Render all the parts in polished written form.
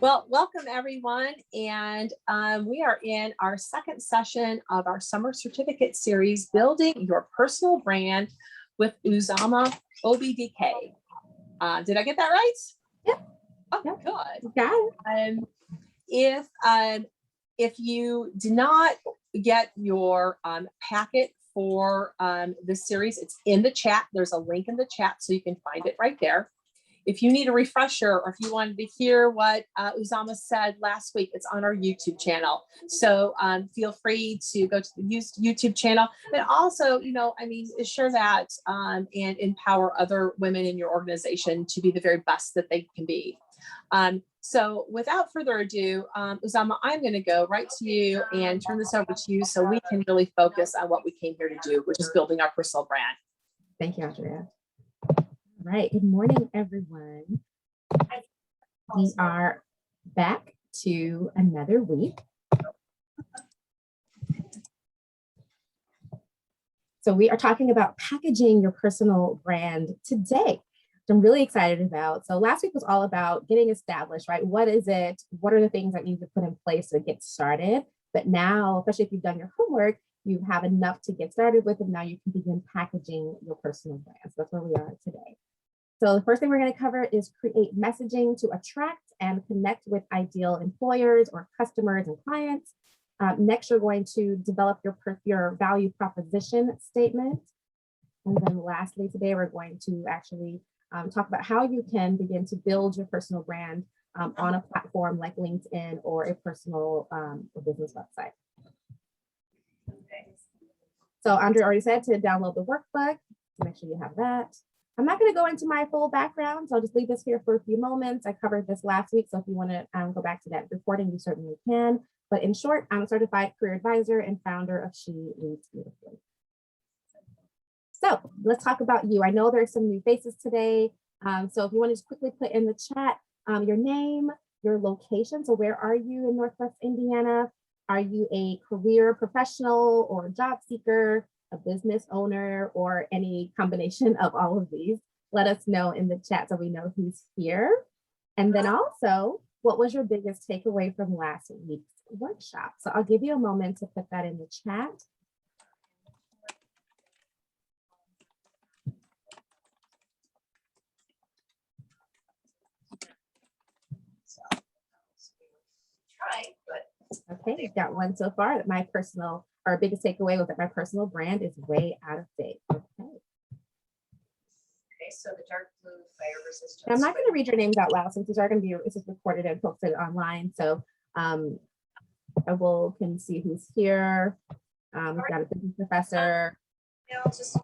Well, welcome everyone. And we are in our second session of our summer certificate series, Building Your Personal Brand with Uzoma Obidike. Did I get that right? Yeah. Oh, yeah. Good. Got it. If you did not get your packet for this series, it's in the chat. There's a link in the chat so you can find it right there. If you need a refresher or if you wanted to hear what Uzoma said last week, it's on our YouTube channel. So feel free to go to the YouTube channel, but also, share that and empower other women in your organization to be the very best that they can be. So without further ado, Uzoma, I'm going to go right to you and turn this over to you so we can really focus on what we came here to do, which is building our personal brand. Thank you, Andrea. All right, good morning, everyone. We are back to another week. So we are talking about packaging your personal brand today, which I'm really excited about. So last week was all about getting established, right? What is it? What are the things that you need to put in place to get started? But now, especially if you've done your homework, you have enough to get started with, and now you can begin packaging your personal brand. So that's where we are today. So the first thing we're going to cover is create messaging to attract and connect with ideal employers or customers and clients. Next, you're going to develop your value proposition statement. And then lastly, today we're going to actually talk about how you can begin to build your personal brand on a platform like LinkedIn or a personal or business website. So Andrea already said to download the workbook, so make sure you have that. I'm not going to go into my full background, so I'll just leave this here for a few moments. I covered this last week, so if you want to go back to that recording, you certainly can. But in short, I'm a certified career advisor and founder of She Leads Beautifully. So let's talk about you. I know there's some new faces today. So if you want to just quickly put in the chat your name, your location. So where are you in Northwest Indiana? Are you a career professional or a job seeker, a business owner, or any combination of all of these? Let us know in the chat so we know who's here. And then also, what was your biggest takeaway from last week's workshop? So I'll give you a moment to put that in the chat. Okay, we've got one so far. That my personal, or biggest takeaway was that my personal brand is way out of date. Okay. Okay, so the dark blue fire resistance. I'm not going to read your names out loud since these are going to be, it's just recorded and posted online. So I can see who's here. We've got a business professor. I'll just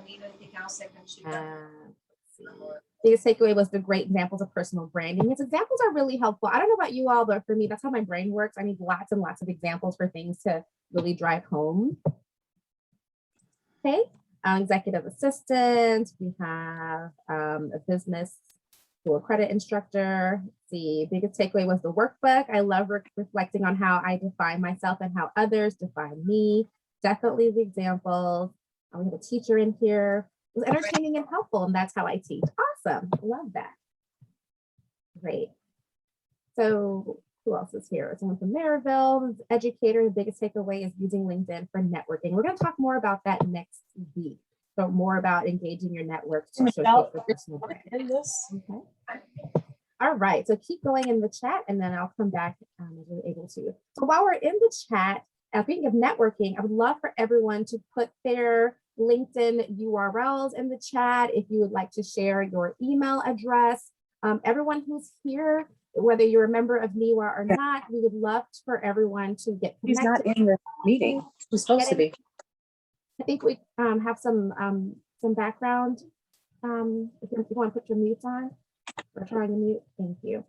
need anything else I can shoot. Biggest takeaway was the great examples of personal branding. These examples are really helpful. I don't know about you all, but for me, that's how my brain works. I need lots and lots of examples for things to really drive home. Okay, executive assistant. We have a business school credit instructor. The biggest takeaway was the workbook. I love reflecting on how I define myself and how others define me. Definitely the examples. We have a teacher in here. It was entertaining and helpful, and that's how I teach. Awesome, love that. Great. So who else is here? Someone from Maryville, educator. The biggest takeaway is using LinkedIn for networking. We're going to talk more about that next week. So more about engaging your network to showcase your personal brand. Okay. All right, so keep going in the chat, and then I'll come back as we're able to. So while we're in the chat, speaking of networking, I would love for everyone to put their LinkedIn URLs in the chat if you would like to share your email address. Everyone who's here, whether you're a member of NWIIWA or not, we would love for everyone to get connected. She's not in the meeting. She's supposed to be. I think we have some background. If you want to put your mutes on, we're trying to mute. Thank you.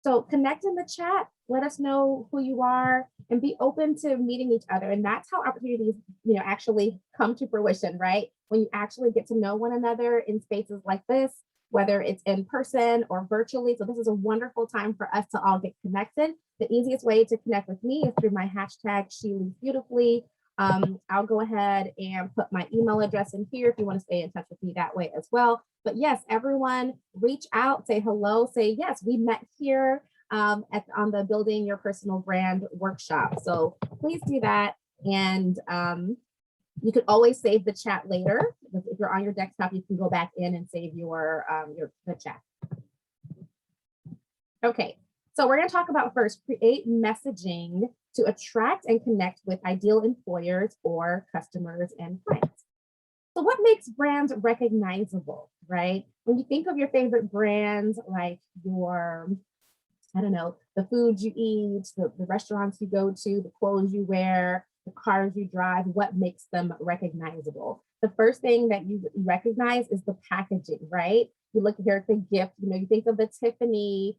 So connect in the chat, let us know who you are, and be open to meeting each other. And that's how opportunities, actually come to fruition, right? When you actually get to know one another in spaces like this, whether it's in person or virtually. So this is a wonderful time for us to all get connected. The easiest way to connect with me is through my hashtag #SheLeadsBeautifully. I'll go ahead and put my email address in here if you want to stay in touch with me that way as well. But yes, everyone reach out, say hello, say yes, we met here. on the Building Your Personal Brand workshop. So please do that. And you could always save the chat later. If you're on your desktop, you can go back in and save the chat. Okay, so we're going to talk about first, create messaging to attract and connect with ideal employers or customers and clients. So what makes brands recognizable, right? When you think of your favorite brands, like your, I don't know, the food you eat, the restaurants you go to, the clothes you wear, the cars you drive, what makes them recognizable? The first thing that you recognize is the packaging, right? You look here at the gift, you think of the Tiffany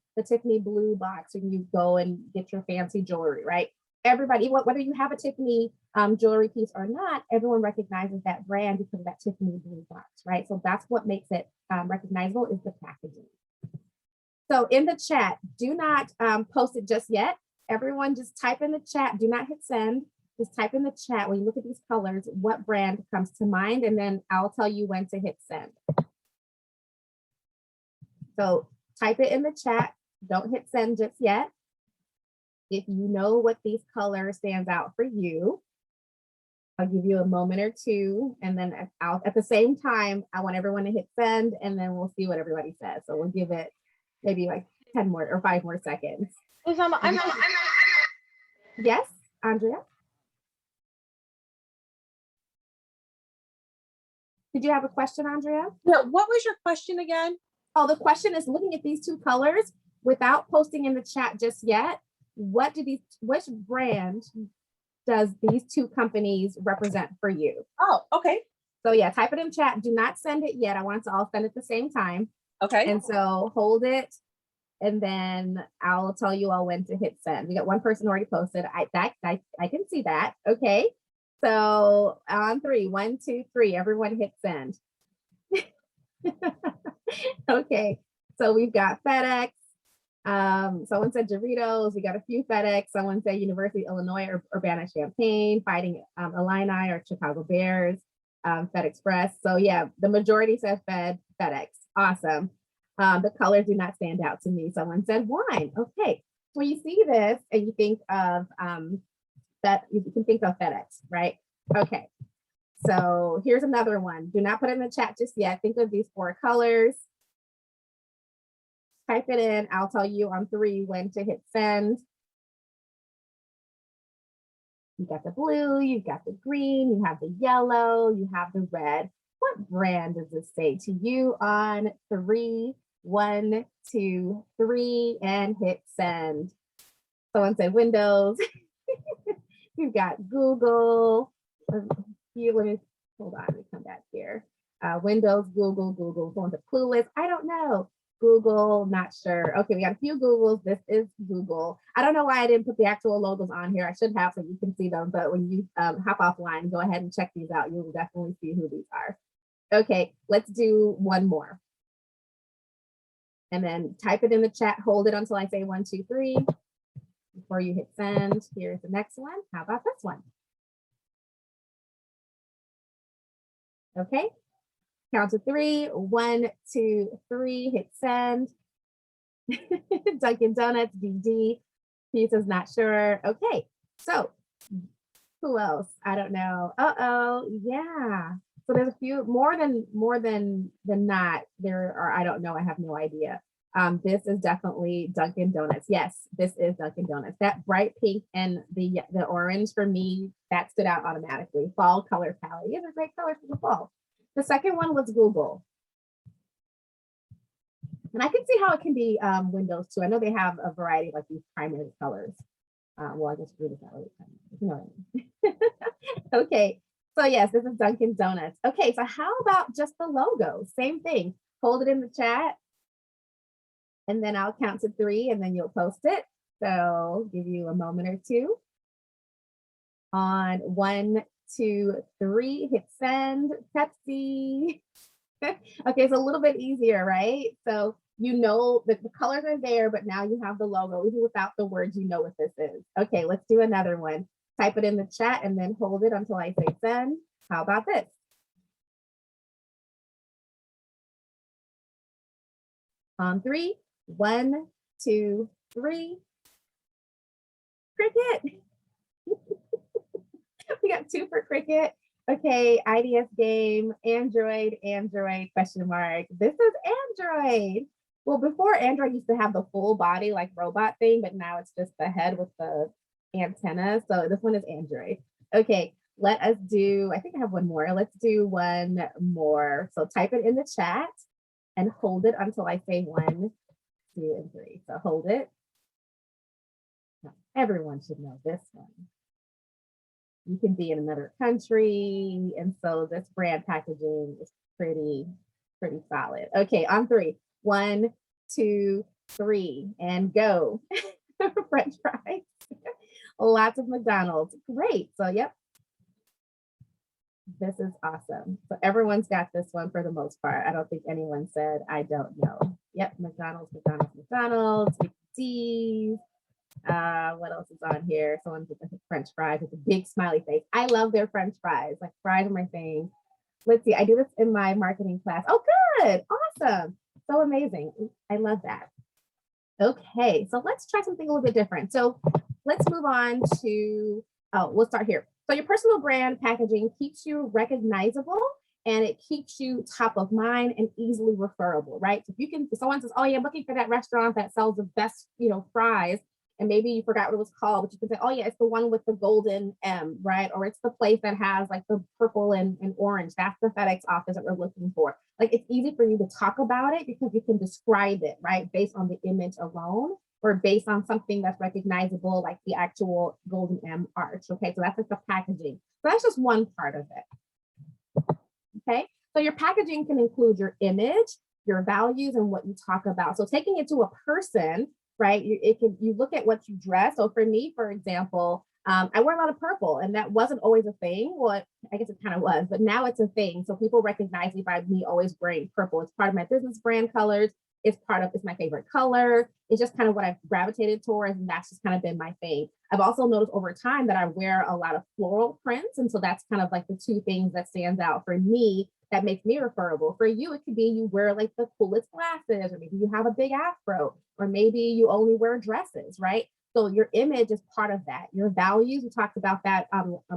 blue box when you go and get your fancy jewelry, right? Everybody, whether you have a Tiffany jewelry piece or not, everyone recognizes that brand because of that Tiffany blue box, right? So that's what makes it recognizable, is the packaging. So in the chat, do not post it just yet. Everyone just type in the chat, do not hit send. Just type in the chat, when you look at these colors, what brand comes to mind, and then I'll tell you when to hit send. So type it in the chat, don't hit send just yet. If you know what these colors stands out for you, I'll give you a moment or two, and then at the same time, I want everyone to hit send, and then we'll see what everybody says. So we'll give it maybe like 10 more or 5 more seconds. Uzoma, Yes, Andrea? Did you have a question, Andrea? Yeah, what was your question again? Oh, the question is, looking at these two colors without posting in the chat just yet, which brand does these two companies represent for you? Oh, okay. So yeah, type it in chat. Do not send it yet. I want us to all send it at the same time. Okay. And so hold it, and then I'll tell you all when to hit send. We got one person already posted. I can see that. Okay. So on 3, 1, 2, 3, everyone hit send. Okay, so we've got FedEx. Someone said Doritos. We got a few FedEx. Someone said University of Illinois or Urbana-Champaign, Fighting Illini or Chicago Bears, Fed Express. So yeah, the majority says FedEx. Awesome. The colors do not stand out to me. Someone said wine. Okay, when you see this and you think of that, you can think of FedEx, right? Okay, so here's another one. Do not put it in the chat just yet. Think of these 4 colors. Type it in. I'll tell you on 3 when to hit send. You got the blue, you've got the green, you have the yellow, you have the red. What brand does this say to you on 3? 1, 2, 3, and hit send. Someone said Windows. You've got Google. Let me hold on. Let me come back here. Windows, Google. Someone said Clueless. I don't know. Google, not sure. Okay, we got a few Googles. This is Google. I don't know why I didn't put the actual logos on here. I should have so you can see them, but when you hop offline, go ahead and check these out. You will definitely see who these are. Okay, let's do one more. And then type it in the chat, hold it until I say 1, 2, 3. Before you hit send, here's the next one. How about this one? Okay, count to 3. 1, 2, 3, hit send. Dunkin' Donuts, DD. Pizza's not sure. Okay, so who else? I don't know. Yeah. So there's a few more than not. There are, I don't know. I have no idea. This is definitely Dunkin' Donuts. Yes, this is Dunkin' Donuts. That bright pink and the orange for me, that stood out automatically. Fall color palette. Yeah, they're great colors for the fall. The second one was Google. And I can see how it can be Windows too. I know they have a variety of like these primary colors. Well, I guess blue is not really primary. You know what I mean? Okay. So yes, this is Dunkin' Donuts. Okay, so how about just the logo? Same thing. Hold it in the chat. And then I'll count to 3 and then you'll post it. So give you a moment or two. On 1, 2, 3, hit send. Pepsi. Okay, it's a little bit easier, right? So you know that the colors are there, but now you have the logo. Even without the words, you know what this is. Okay, let's do another one. Type it in the chat and then hold it until I say send. How about this? On 3, 1, 2, 3. Cricket. We got 2 for cricket. Okay, IDS game, Android, question mark. This is Android. Well, before Android used to have the full body like robot thing, but now it's just the head with the antenna. So this one is Android. Okay, let us do, I think I have one more. Let's do one more. So type it in the chat and hold it until I say 1, 2, and 3. So hold it. Now, everyone should know this one. You can be in another country. And so this brand packaging is pretty solid. Okay, on 3. 1, 2, 3, and go. French fries. Lots of McDonald's. Great. So, yep. This is awesome. So everyone's got this one for the most part. I don't think anyone said, I don't know. Yep, McDonald's. D's. What else is on here? Someone with French fries with a big smiley face. I love their French fries. Like, fries are my thing. Let's see. I do this in my marketing class. Oh, good. Awesome. So amazing. I love that. Okay, so let's try something a little bit different. So let's move on to, we'll start here. So your personal brand packaging keeps you recognizable and it keeps you top of mind and easily referable, right? So if someone says, oh yeah, I'm looking for that restaurant that sells the best, fries, and maybe you forgot what it was called, but you can say, oh yeah, it's the one with the golden M, right? Or it's the place that has like the purple and orange. That's the FedEx office that we're looking for. Like, it's easy for you to talk about it because you can describe it, right? Based on the image alone or based on something that's recognizable, like the actual golden M arch. Okay, so that's like the packaging. So that's just one part of it. Okay, so your packaging can include your image, your values, and what you talk about. So taking it to a person, right? You look at what you dress. So for me, for example, I wear a lot of purple, and that wasn't always a thing. Well, I guess it kind of was, but now it's a thing. So people recognize me by me always wearing purple. It's part of my business brand colors. It's my favorite color. It's just kind of what I've gravitated towards, and that's just kind of been my thing. I've also noticed over time that I wear a lot of floral prints, and so that's kind of like the 2 things that stands out for me that makes me referable. For you, it could be you wear like the coolest glasses, or maybe you have a big afro, or maybe you only wear dresses, right? So your image is part of that. Your values, we talked about that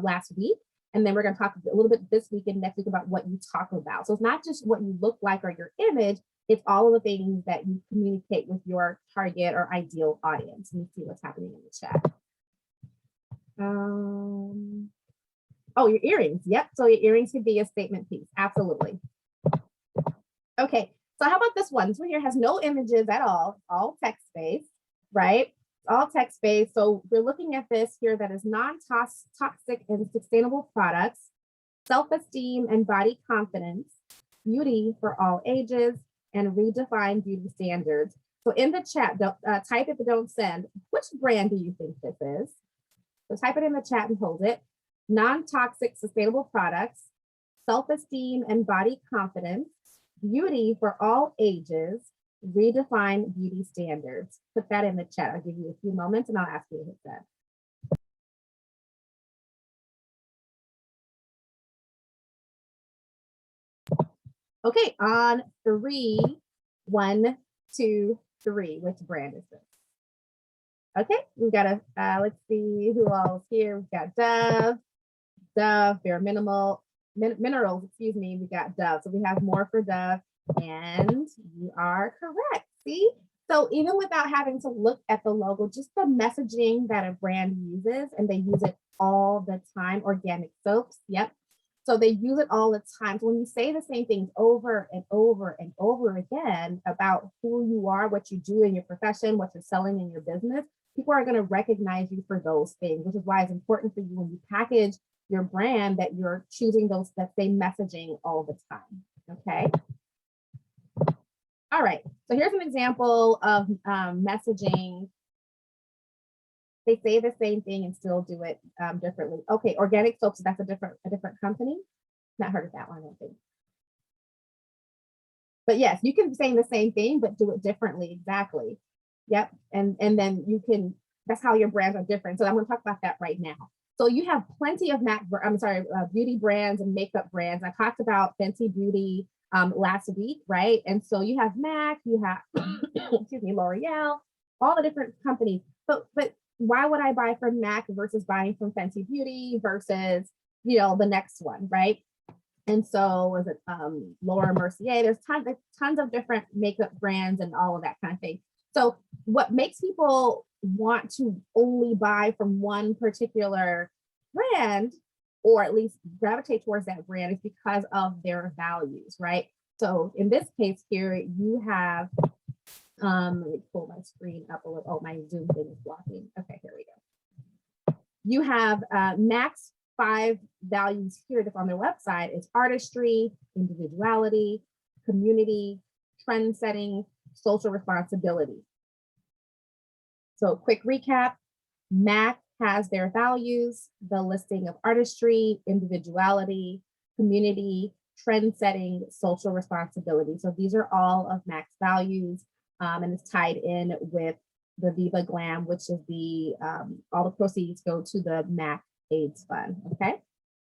last week. And then we're going to talk a little bit this week and next week about what you talk about. So it's not just what you look like or your image, it's all of the things that you communicate with your target or ideal audience. Let me see what's happening in the chat. Oh, your earrings. Yep. So your earrings could be a statement piece. Absolutely. Okay. So how about this one? This one here has no images at all text-based, right? All text-based. So we're looking at this here that is non-toxic and sustainable products, self-esteem and body confidence, beauty for all ages, and redefine beauty standards. So in the chat, type it but don't send. Which brand do you think this is? So type it in the chat and hold it. Non-toxic sustainable products, self-esteem and body confidence, beauty for all ages, redefine beauty standards. Put that in the chat. I'll give you a few moments and I'll ask you to hit that. Okay, on 3, 1, 2, 3. Which brand is this? Okay, we've got let's see who else here. We've got Dove, Bare Minerals, excuse me. We got Dove. So we have more for Dove, and you are correct. See? So even without having to look at the logo, just the messaging that a brand uses, and they use it all the time. Organic soaps, yep. So they use it all the time. So when you say the same things over and over and over again about who you are, what you do in your profession, what you're selling in your business, people are going to recognize you for those things, which is why it's important for you when you package your brand that you're choosing that same messaging all the time. Okay. All right. So here's an example of messaging. They say the same thing and still do it differently. Okay, organic soaps, that's a different company. Not heard of that one, I don't think. But yes, you can say the same thing, but do it differently, exactly. Yep, and then you can, that's how your brands are different. So I'm gonna talk about that right now. So you have plenty of beauty brands and makeup brands. I talked about Fenty Beauty last week, right? And so you have MAC, you have, excuse me, L'Oreal, all the different companies. But why would I buy from MAC versus buying from Fenty Beauty versus, you know, the next one, right? And so was it Laura Mercier? There's tons of different makeup brands and all of that kind of thing. So what makes people want to only buy from one particular brand, or at least gravitate towards that brand, is because of their values, right? So in this case here, you have, let me pull my screen up a little. Oh, my Zoom thing is blocking. Okay, here we go. You have MAC's 5 values here that's on their website. It's artistry, individuality, community, trend setting, social responsibility. So quick recap, MAC has their values, the listing of artistry, individuality, community, trend setting, social responsibility. So these are all of MAC's values, and it's tied in with the Viva Glam, which is the, all the proceeds go to the MAC AIDS Fund, okay?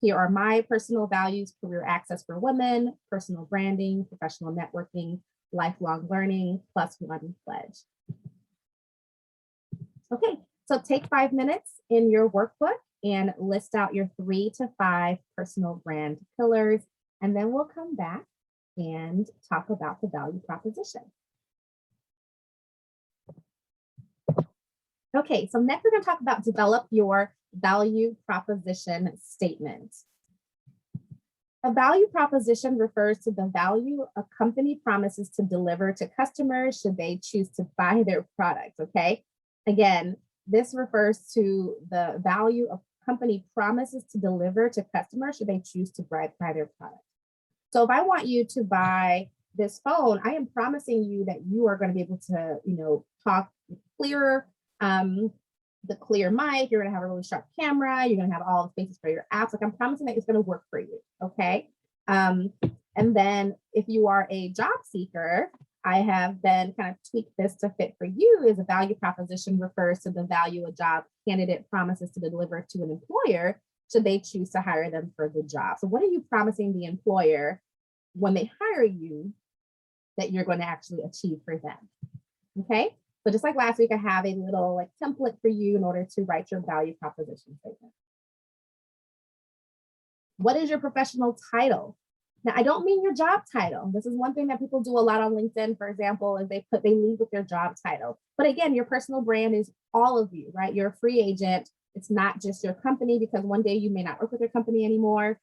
Here are my personal values: career access for women, personal branding, professional networking, lifelong learning, +1 pledge. Okay, so take 5 minutes in your workbook and list out your 3 to 5 personal brand pillars, and then we'll come back and talk about the value proposition. Okay, so next we're going to talk about develop your value proposition statement. A value proposition refers to the value a company promises to deliver to customers should they choose to buy their products, okay? Again, this refers to the value a company promises to deliver to customers should they choose to buy their product. So if I want you to buy this phone, I am promising you that you are going to be able to, you know, talk clearer, the clear mic, you're going to have a really sharp camera, you're going to have all the spaces for your apps. Like, I'm promising that it's going to work for you, okay? And then if you are a job seeker, I have then kind of tweaked this to fit for you. As a value proposition refers to the value a job candidate promises to deliver to an employer should they choose to hire them for the job. So what are you promising the employer when they hire you that you're going to actually achieve for them? Okay, so just like last week, I have a little like template for you in order to write your value proposition statement. What is your professional title? Now, I don't mean your job title. This is one thing that people do a lot on LinkedIn, for example, is they lead with their job title. But again, your personal brand is all of you, right? You're a free agent. It's not just your company, because one day you may not work with your company anymore,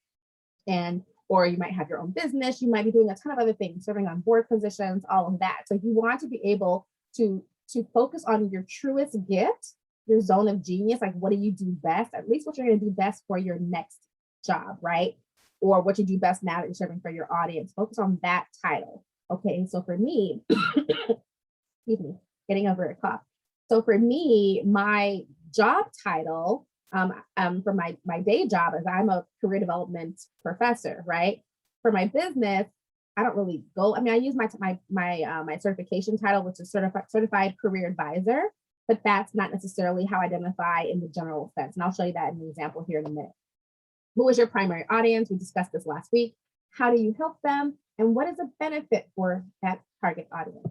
or you might have your own business. You might be doing a ton of other things, serving on board positions, all of that. So you want to be able to focus on your truest gift, your zone of genius. Like, what do you do best? At least what you're going to do best for your next job, right? Or what you do best now that you're serving for your audience. Focus on that title. Okay, so for me, excuse me, getting over a cough. So for me, my job title for my day job is I'm a career development professor, right? For my business, I don't really go. I mean, I use my certification title, which is certified career advisor, but that's not necessarily how I identify in the general sense. And I'll show you that in an example here in a minute. Who is your primary audience? We discussed this last week. How do you help them? And what is the benefit for that target audience?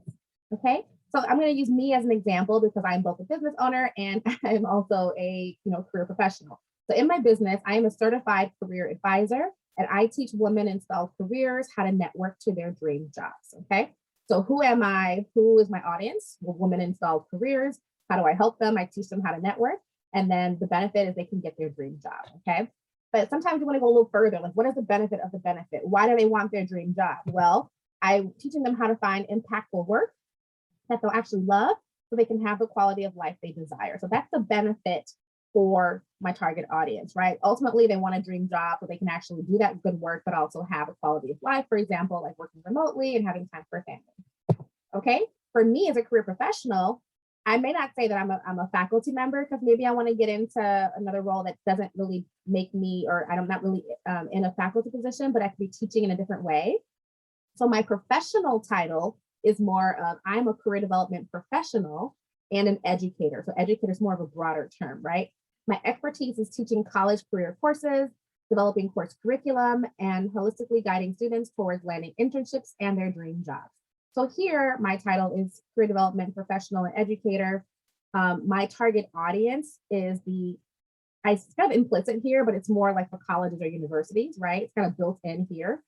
Okay, so I'm going to use me as an example because I'm both a business owner and I'm also a career professional. So in my business, I am a certified career advisor, and I teach women in stalled careers how to network to their dream jobs. Okay, so who am I? Who is my audience? Well, women in stalled careers. How do I help them? I teach them how to network, and then the benefit is they can get their dream job. Okay. But sometimes you want to go a little further. Like, what is the benefit of the benefit? Why do they want their dream job? Well, I'm teaching them how to find impactful work that they'll actually love so they can have the quality of life they desire. So that's the benefit for my target audience, right? Ultimately, they want a dream job so they can actually do that good work, but also have a quality of life, for example, like working remotely and having time for a family. Okay. For me as a career professional, I may not say that I'm a faculty member because maybe I want to get into another role that doesn't really make me, or I'm not really in a faculty position, but I could be teaching in a different way. So my professional title is more of I'm a career development professional and an educator. So educator is more of a broader term, right? My expertise is teaching college career courses, developing course curriculum, and holistically guiding students towards landing internships and their dream jobs. So here, my title is career development professional and educator. My target audience is it's kind of implicit here, but it's more like for colleges or universities, right? It's kind of built in here.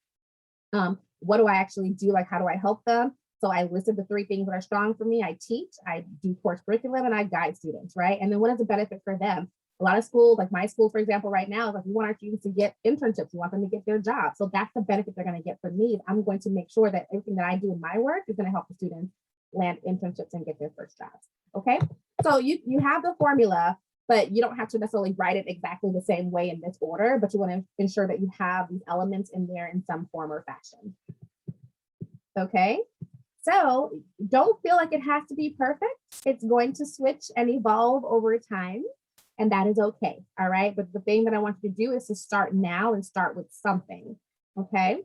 What do I actually do? Like, how do I help them? So I listed the 3 things that are strong for me. I teach, I do course curriculum, and I guide students, right? And then what is the benefit for them? A lot of schools, like my school, for example, right now, is like we want our students to get internships. We want them to get their job. So that's the benefit they're going to get from me. I'm going to make sure that everything that I do in my work is going to help the students land internships and get their first jobs. Okay. So you have the formula, but you don't have to necessarily write it exactly the same way in this order, but you want to ensure that you have these elements in there in some form or fashion. Okay. So don't feel like it has to be perfect. It's going to switch and evolve over time, and that is okay. All right. But the thing that I want you to do is to start now and start with something. Okay.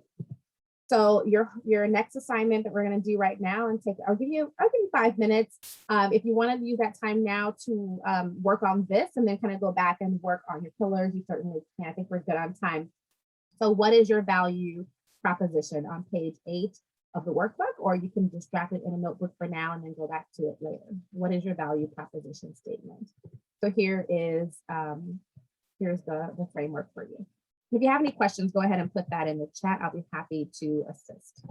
So your next assignment that we're going to do right now and I'll give you 5 minutes. If you want to use that time now to work on this and then kind of go back and work on your pillars, you certainly can. I think we're good on time. So what is your value proposition on page 8 of the workbook, or you can just draft it in a notebook for now and then go back to it later. What is your value proposition statement? So here's the framework for you. If you have any questions, go ahead and put that in the chat. I'll be happy to assist.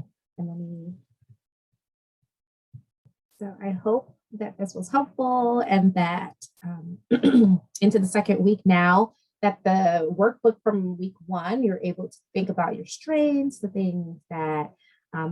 So I hope that this was helpful and that into the second week now, that the workbook from week 1, you're able to think about your strengths, the things that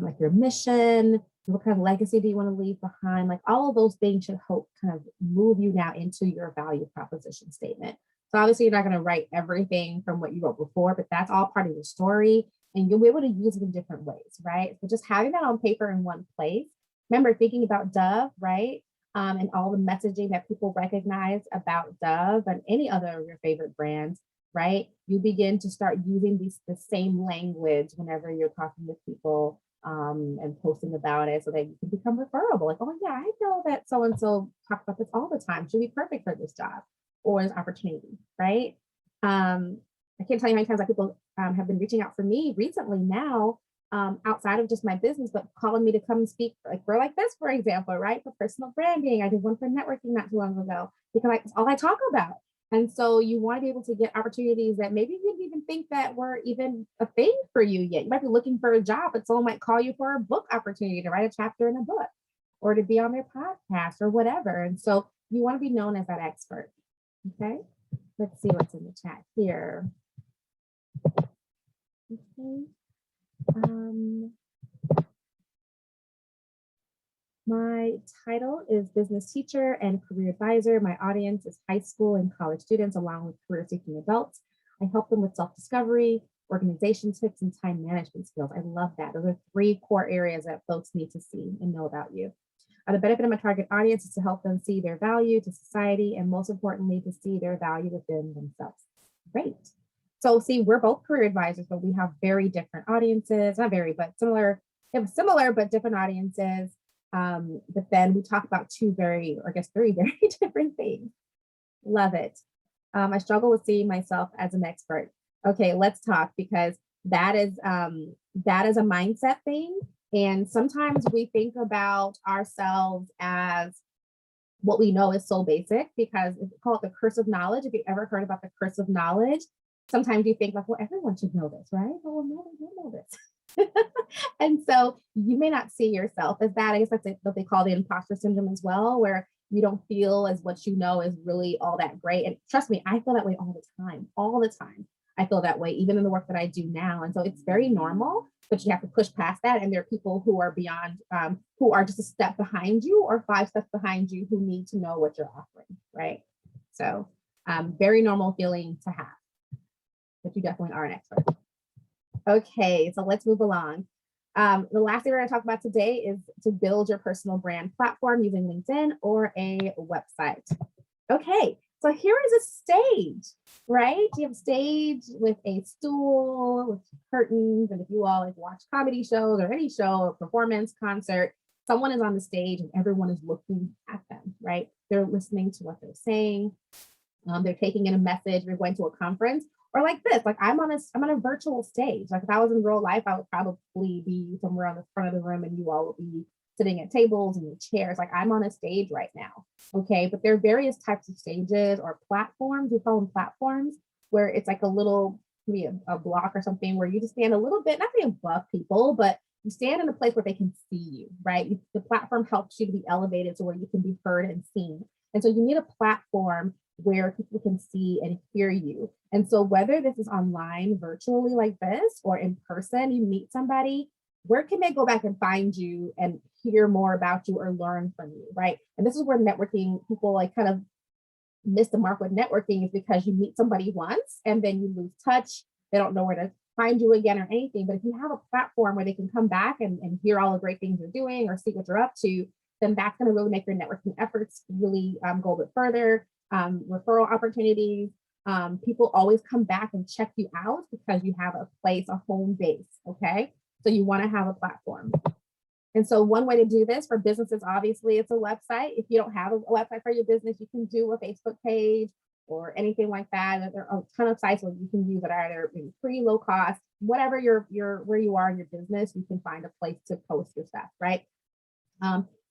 like your mission, what kind of legacy do you want to leave behind? Like all of those things should help kind of move you now into your value proposition statement. So obviously you're not going to write everything from what you wrote before, but that's all part of your story and you'll be able to use it in different ways, right? So just having that on paper in one place. Remember thinking about Dove, right? And all the messaging that people recognize about Dove and any other of your favorite brands, right? You begin to start using the same language whenever you're talking with people and posting about it so that you can become referable. Like, oh yeah, I know that so-and-so talks about this all the time. She'll be perfect for this job or this opportunity, right? I can't tell you how many times that people have been reaching out for me recently now, outside of just my business, but calling me to come speak like this, for example, right? For personal branding. I did one for networking not too long ago because it's all I talk about. And so you want to be able to get opportunities that maybe you didn't even think that were even a thing for you yet. You might be looking for a job, but someone might call you for a book opportunity to write a chapter in a book or to be on their podcast or whatever. And so you want to be known as that expert. Okay, let's see what's in the chat here. Okay. My title is business teacher and career advisor. My audience is high school and college students, along with career seeking adults. I help them with self-discovery, organization tips, and time management skills. I love that. Those are 3 core areas that folks need to see and know about you. The benefit of my target audience is to help them see their value to society, and most importantly, to see their value within themselves. Great. So see, we're both career advisors, but we have very different audiences, not very, but similar, but different audiences. But then we talk about 3 very different things. Love it. I struggle with seeing myself as an expert. Okay, let's talk, because that is a mindset thing. And sometimes we think about ourselves as what we know is so basic, because it's called the curse of knowledge. If you've ever heard about the curse of knowledge, sometimes you think like, well, everyone should know this, right? Well, no, they don't know this. And so you may not see yourself as that. I guess that's what they call the imposter syndrome as well, where you don't feel as what you know is really all that great. And trust me, I feel that way all the time. I feel that way, even in the work that I do now. And so it's very normal, but you have to push past that. And there are people who are beyond, who are just a step behind you or 5 steps behind you who need to know what you're offering, right? So very normal feeling to have, but you definitely are an expert. Okay, so let's move along. The last thing we're going to talk about today is to build your personal brand platform using LinkedIn or a website. Okay, so here is a stage, right? You have a stage with a stool, with curtains, and if you all like watch comedy shows or any show or performance, concert, someone is on the stage and everyone is looking at them, right? They're listening to what they're saying. They're taking in a message. We're going to a conference. Or like this, like I'm on a virtual stage. Like if I was in real life, I would probably be somewhere on the front of the room and you all would be sitting at tables and chairs. Like I'm on a stage right now. Okay. But there are various types of stages or platforms. We call them platforms, where it's like a little, maybe a block or something where you just stand a little bit, not saying above people, but you stand in a place where they can see you, right? The platform helps you to be elevated to where you can be heard and seen. And so you need a platform where people can see and hear you. And so whether this is online, virtually like this, or in person, you meet somebody, where can they go back and find you and hear more about you or learn from you, right? And this is where networking, people like kind of miss the mark with networking, is because you meet somebody once and then you lose touch. They don't know where to find you again or anything. But if you have a platform where they can come back and hear all the great things you're doing or see what you're up to, then that's going to really make your networking efforts really go a bit further. Referral opportunities. People always come back and check you out because you have a place, a home base. Okay. So you want to have a platform. And so one way to do this for businesses, obviously, it's a website. If you don't have a website for your business, you can do a Facebook page or anything like that. There are a ton of sites where you can use it, either free, low cost, whatever your where you are in your business, you can find a place to post your stuff, right?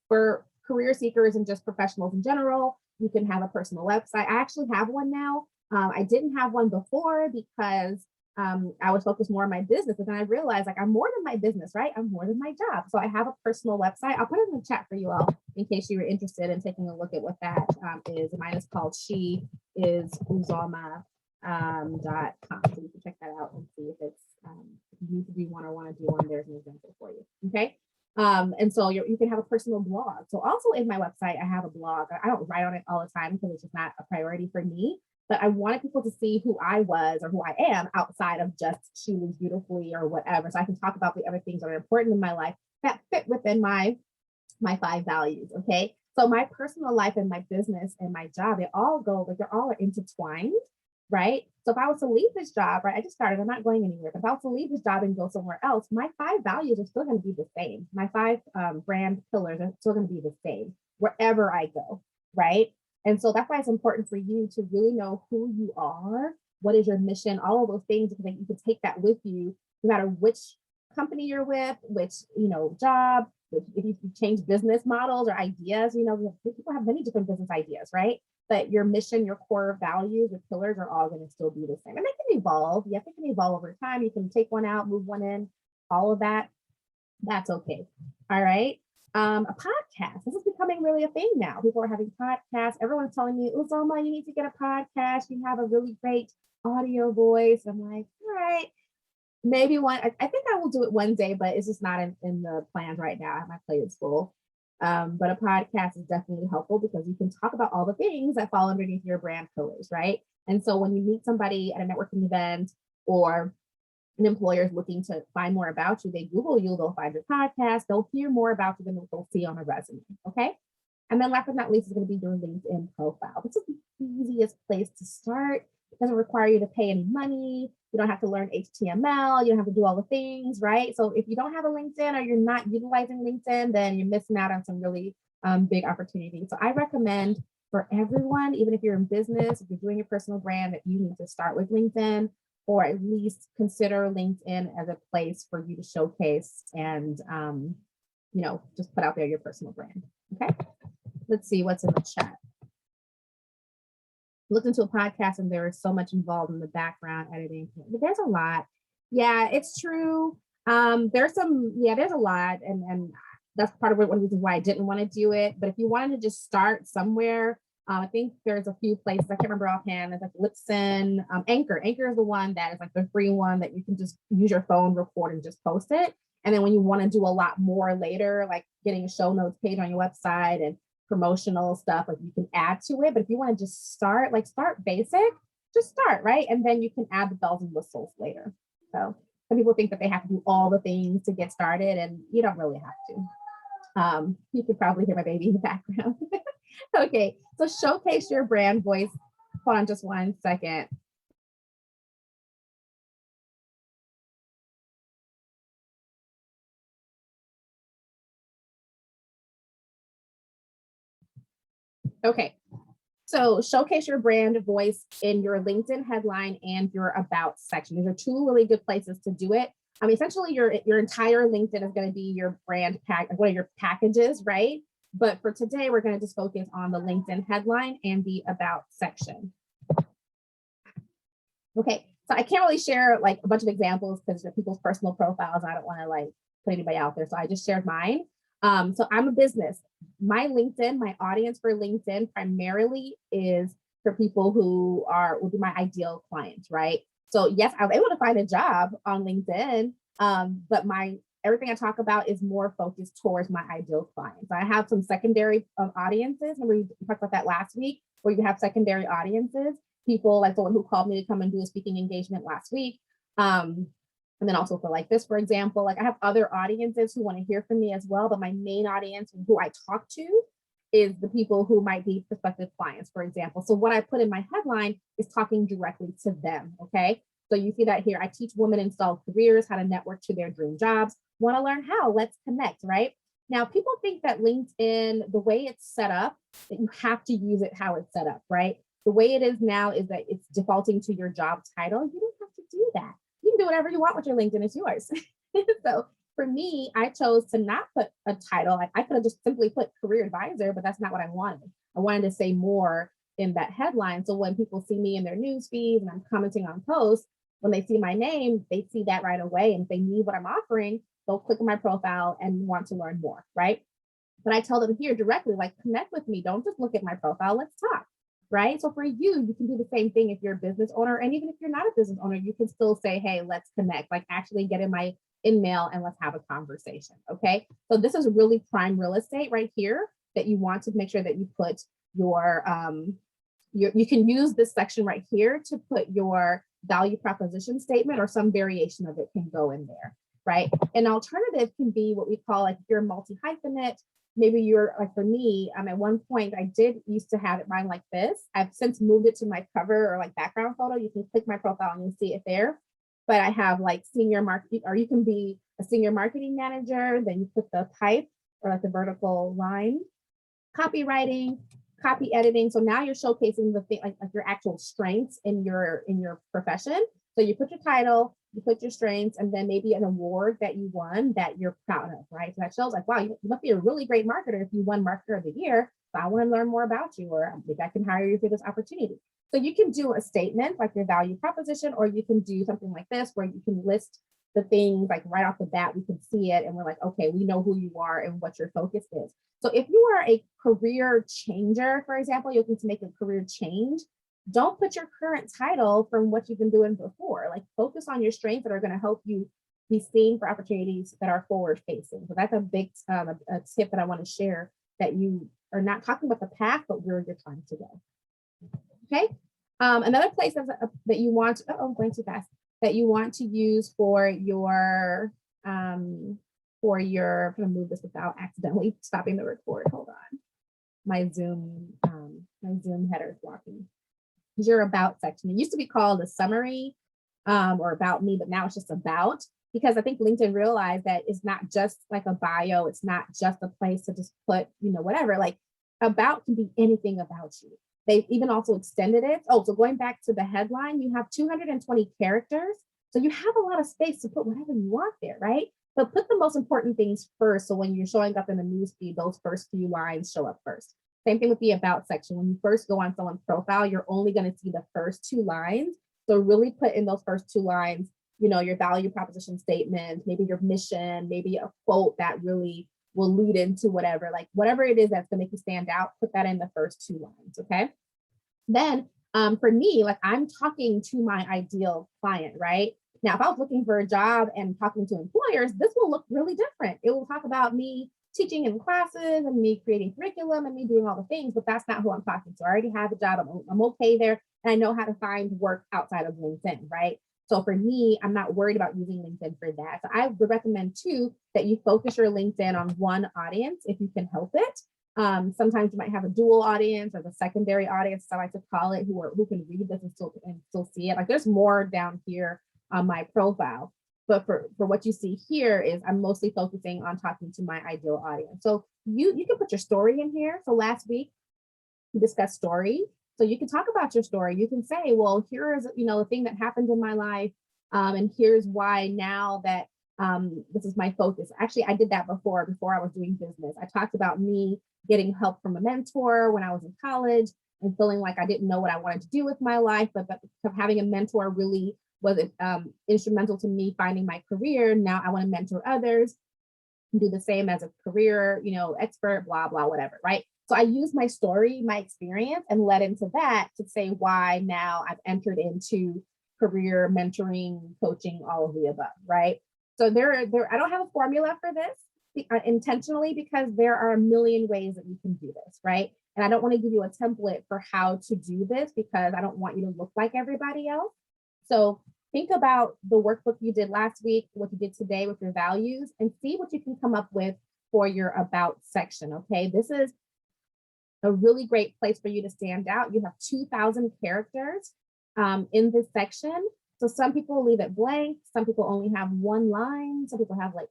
For career seekers and just professionals in general, you can have a personal website. I actually have one now. I didn't have one before because I was focused more on my business, and then I realized like I'm more than my business, right? I'm more than my job. So I have a personal website. I'll put it in the chat for you all in case you were interested in taking a look at what that is. Mine is called She Is Uzoma .com. So you can check that out and see if it's if you do one or want to do one. There's an example for you. Okay. And so you can have a personal blog. So also in my website, I have a blog. I don't write on it all the time because it's just not a priority for me. But I wanted people to see who I was or who I am outside of just she was beautifully or whatever. So I can talk about the other things that are important in my life that fit within my 5 values. Okay. So my personal life and my business and my job, they all go, like they're all intertwined, right? So if I was to leave this job, right, I just started, I'm not going anywhere, but if I was to leave this job and go somewhere else, my 5 values are still going to be the same. My 5 brand pillars are still going to be the same wherever I go, right? And so that's why it's important for you to really know who you are, what is your mission, all of those things, because you can take that with you no matter which company you're with, which, job, if you change business models or ideas, people have many different business ideas, right? But your mission, your core values, your pillars are all going to still be the same. And they can evolve. Yes, they can evolve over time. You can take one out, move one in, all of that. That's okay. All right. A podcast. This is becoming really a thing now. People are having podcasts. Everyone's telling me, Uzoma, you need to get a podcast. You have a really great audio voice. I'm like, all right, maybe one. I think I will do it one day, but it's just not in the plans right now. I have my plate is full. But a podcast is definitely helpful because you can talk about all the things that fall underneath your brand pillars, right? And so when you meet somebody at a networking event or an employer is looking to find more about you, they Google you, they'll find your podcast, they'll hear more about you than they'll see on a resume, okay? And then last but not least is going to be your LinkedIn profile. This is the easiest place to start. It doesn't require you to pay any money. You don't have to learn HTML. You don't have to do all the things, right? So if you don't have a LinkedIn or you're not utilizing LinkedIn, then you're missing out on some really big opportunities. So I recommend for everyone, even if you're in business, if you're doing your personal brand, that you need to start with LinkedIn, or at least consider LinkedIn as a place for you to showcase and, just put out there your personal brand. Okay. Let's see what's in the chat. Looked into a podcast and there is so much involved in the background editing, but there's a lot. Yeah, it's true. There's a lot. And that's part of one of the reasons why I didn't want to do it. But if you wanted to just start somewhere, I think there's a few places, I can't remember offhand. There's like Lipson, Anchor. Anchor is the one that is like the free one that you can just use your phone, record, and just post it. And then when you want to do a lot more later, like getting a show notes page on your website and promotional stuff, like you can add to it. But if you want to just start basic, just start, right? And then you can add the bells and whistles later. So some people think that they have to do all the things to get started, and you don't really have to. You could probably hear my baby in the background. Okay, so showcase your brand voice. Hold on just 1 second. Okay, so showcase your brand voice in your LinkedIn headline and your about section. These are 2 really good places to do it. Essentially your entire LinkedIn is going to be your brand pack, one of your packages, right? But for today, we're going to just focus on the LinkedIn headline and the about section. Okay, so I can't really share like a bunch of examples because they're people's personal profiles. I don't want to like put anybody out there. So I just shared mine. So I'm a business. My LinkedIn, my audience for LinkedIn primarily is for people who would be my ideal clients, right? So yes, I was able to find a job on LinkedIn, but everything I talk about is more focused towards my ideal clients. I have some secondary audiences, and we talked about that last week, where you have secondary audiences, people like the one who called me to come and do a speaking engagement last week. And then also for like this, for example, like I have other audiences who want to hear from me as well, but my main audience who I talk to is the people who might be prospective clients, for example. So what I put in my headline is talking directly to them, okay? So you see that here. I teach women in stalled careers how to network to their dream jobs. Want to learn how? Let's connect, right? Now, people think that LinkedIn, the way it's set up, that you have to use it how it's set up, right? The way it is now is that it's defaulting to your job title. You don't have to do that. You can do whatever you want with your LinkedIn, it's yours. So for me, I chose to not put a title. I could have just simply put career advisor, but that's not what I wanted. I wanted to say more in that headline. So when people see me in their news feeds and I'm commenting on posts, when they see my name, they see that right away. And if they need what I'm offering, they'll click on my profile and want to learn more, right? But I tell them here directly, like, connect with me. Don't just look at my profile, let's talk, right? So for you can do the same thing if you're a business owner. And even if you're not a business owner, you can still say, hey, let's connect, like actually get in my email and let's have a conversation, okay? So this is really prime real estate right here that you want to make sure that you put your you can use this section right here to put your value proposition statement, or some variation of it can go in there, right? An alternative can be what we call, like, if you're multi-hyphenate, maybe you're like, for me, at one point I did used to have it mine like this. I've since moved it to my cover or like background photo. You can click my profile and you'll see it there. But I have like senior marketing, or you can be a senior marketing manager, then you put the type or like the vertical line, copywriting, copy editing. So now you're showcasing the thing, like your actual strengths in your profession. So you put your title, you put your strengths, and then maybe an award that you won that you're proud of, right? So that shows like, wow, you must be a really great marketer if you won Marketer of the Year. So I want to learn more about you, or maybe I can hire you for this opportunity. So you can do a statement like your value proposition, or you can do something like this where you can list the things like right off the bat. We can see it and we're like, okay, we know who you are and what your focus is. So if you are a career changer, for example, you're looking to make a career change, don't put your current title from what you've been doing before. Like, focus on your strengths that are going to help you be seen for opportunities that are forward facing. So that's a big a tip that I want to share, that you are not talking about the path, but where you're trying to go. Okay. Another place that you want, going too fast, that you want to use for your, I'm going to move this without accidentally stopping the record. Hold on. My Zoom header is blocking. Your about section. It used to be called a summary or about me, but now it's just about, because I think LinkedIn realized that it's not just like a bio. It's not just a place to just put, whatever. Like, about can be anything about you. They've even also extended it. Oh, so going back to the headline, you have 220 characters. So you have a lot of space to put whatever you want there, right? But put the most important things first. So when you're showing up in the newsfeed, those first few lines show up first. Same thing with the about section. When you first go on someone's profile, you're only going to see the first two lines. So really put in those first two lines, your value proposition statement, maybe your mission, maybe a quote that really will lead into whatever it is that's going to make you stand out. Put that in the first two lines. Okay. Then for me, like, I'm talking to my ideal client, right? Now, if I was looking for a job and talking to employers, this will look really different. It will talk about me teaching in classes and me creating curriculum and me doing all the things, but that's not who I'm talking to. I already have a job. I'm okay there. And I know how to find work outside of LinkedIn, right? So for me, I'm not worried about using LinkedIn for that. So I would recommend too, that you focus your LinkedIn on one audience if you can help it. Sometimes you might have a dual audience, or the secondary audience, so I like to call it, who can read this and still see it. Like, there's more down here on my profile. But for what you see here is I'm mostly focusing on talking to my ideal audience. So you can put your story in here. So last week we discussed story. So you can talk about your story. You can say, well, here is, the thing that happened in my life. And here's why now that this is my focus. Actually, I did that before I was doing business. I talked about me getting help from a mentor when I was in college and feeling like I didn't know what I wanted to do with my life, but having a mentor really was instrumental to me finding my career. Now I want to mentor others and do the same as a career, expert, blah, blah, whatever, right? So I use my story, my experience, and led into that to say why now I've entered into career mentoring, coaching, all of the above, right? So I don't have a formula for this intentionally because there are a million ways that you can do this, right? And I don't want to give you a template for how to do this because I don't want you to look like everybody else. So think about the workbook you did last week, what you did today with your values, and see what you can come up with for your about section, okay? This is a really great place for you to stand out. You have 2,000 characters in this section. So some people leave it blank. Some people only have one line. Some people have a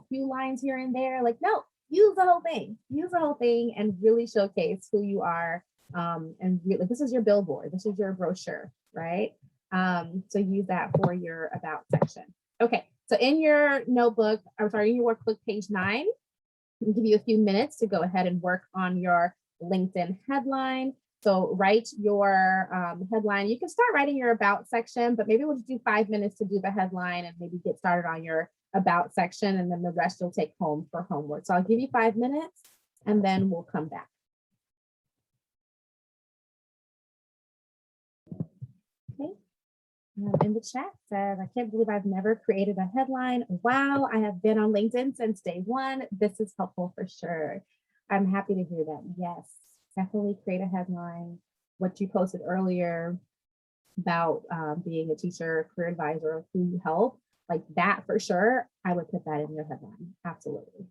few lines here and there. No, use the whole thing and really showcase who you are. And really, this is your billboard. This is your brochure, right? So use that for your about section. Okay, so in your notebook, in your workbook, page 9, I'll give you a few minutes to go ahead and work on your LinkedIn headline. So write your headline. You can start writing your about section, but maybe we'll just do 5 minutes to do the headline and maybe get started on your about section, and then the rest you'll take home for homework. So I'll give you 5 minutes and then we'll come back. Okay. In the chat says, I can't believe I've never created a headline. Wow, I have been on LinkedIn since day one. This is helpful for sure. I'm happy to hear that. Yes, definitely create a headline. What you posted earlier about being a teacher, career advisor, who you help, like that for sure, I would put that in your headline. Absolutely.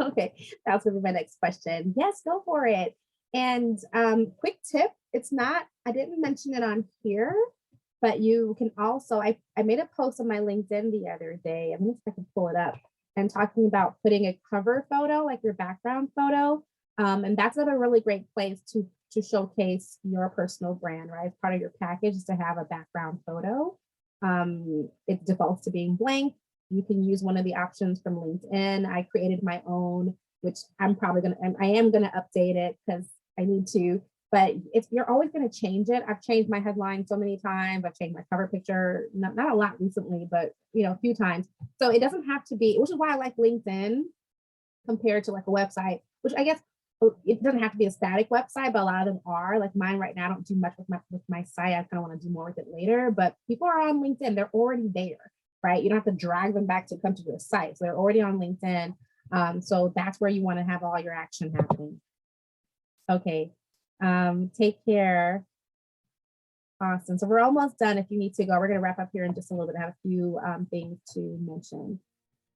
Okay, that's gonna be my next question. Yes, go for it. And quick tip, I didn't mention it on here, but you can also, I made a post on my LinkedIn the other day. I'm gonna see if I can pull it up, and talking about putting a cover photo, like your background photo. And that's another really great place to showcase your personal brand, right? As part of your package is to have a background photo. It defaults to being blank. You can use one of the options from LinkedIn. I created my own, which I am gonna update it because I need to, but you're always gonna change it. I've changed my headline so many times. I've changed my cover picture, not a lot recently, but a few times. So it doesn't have to be, which is why I like LinkedIn compared to like a website, which I guess it doesn't have to be a static website, but a lot of them are. Like mine right now, I don't do much with my site. I kind of want to do more with it later, but people are on LinkedIn. They're already there, right? You don't have to drag them back to come to your site. So they're already on LinkedIn. So that's where you want to have all your action happening. Okay, take care. Awesome. So we're almost done. If you need to go, we're going to wrap up here in just a little bit. I have a few things to mention.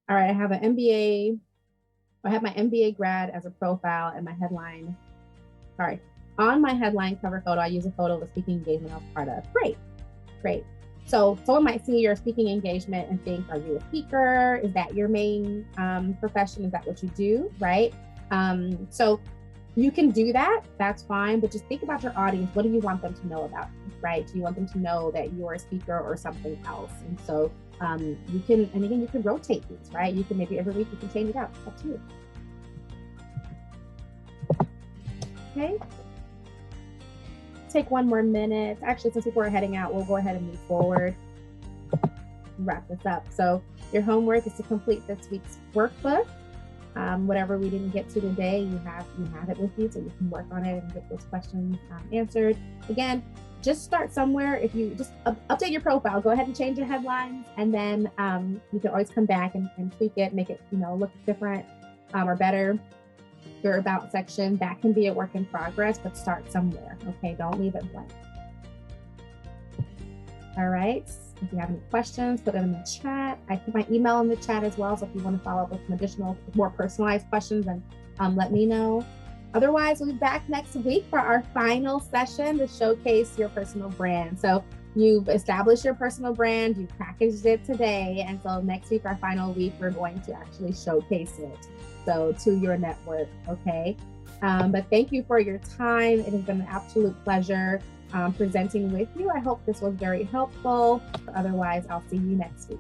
All right, I have an MBA. I have my MBA grad as a profile, and my headline. Sorry, on my headline cover photo, I use a photo of a speaking engagement I was part of. Great. So someone might see your speaking engagement and think, are you a speaker? Is that your main profession? Is that what you do, right? So you can do that, that's fine, but just think about your audience. What do you want them to know about you, right? Do you want them to know that you're a speaker or something else? And so you can, and again, you can rotate these, right? You can maybe every week you can change it out, it's up to you. Okay. Take 1 more minute. Actually, since people are heading out, we'll go ahead and move forward. Wrap this up. So your homework is to complete this week's workbook. Whatever we didn't get to today, you have it with you, so you can work on it and get those questions answered. Again, just start somewhere. If you just update your profile, go ahead and change your headlines, and then you can always come back and tweak it, make it look different or better. Your about section, that can be a work in progress, but start somewhere. Okay, don't leave it blank. All right. If you have any questions, put them in the chat. I put my email in the chat as well. So if you want to follow up with some additional, more personalized questions, then let me know. Otherwise, we'll be back next week for our final session to showcase your personal brand. So you've established your personal brand, you packaged it today. And so next week, our final week, we're going to actually showcase it. So to your network, okay? But thank you for your time. It has been an absolute pleasure presenting with you. I hope this was very helpful. Otherwise, I'll see you next week.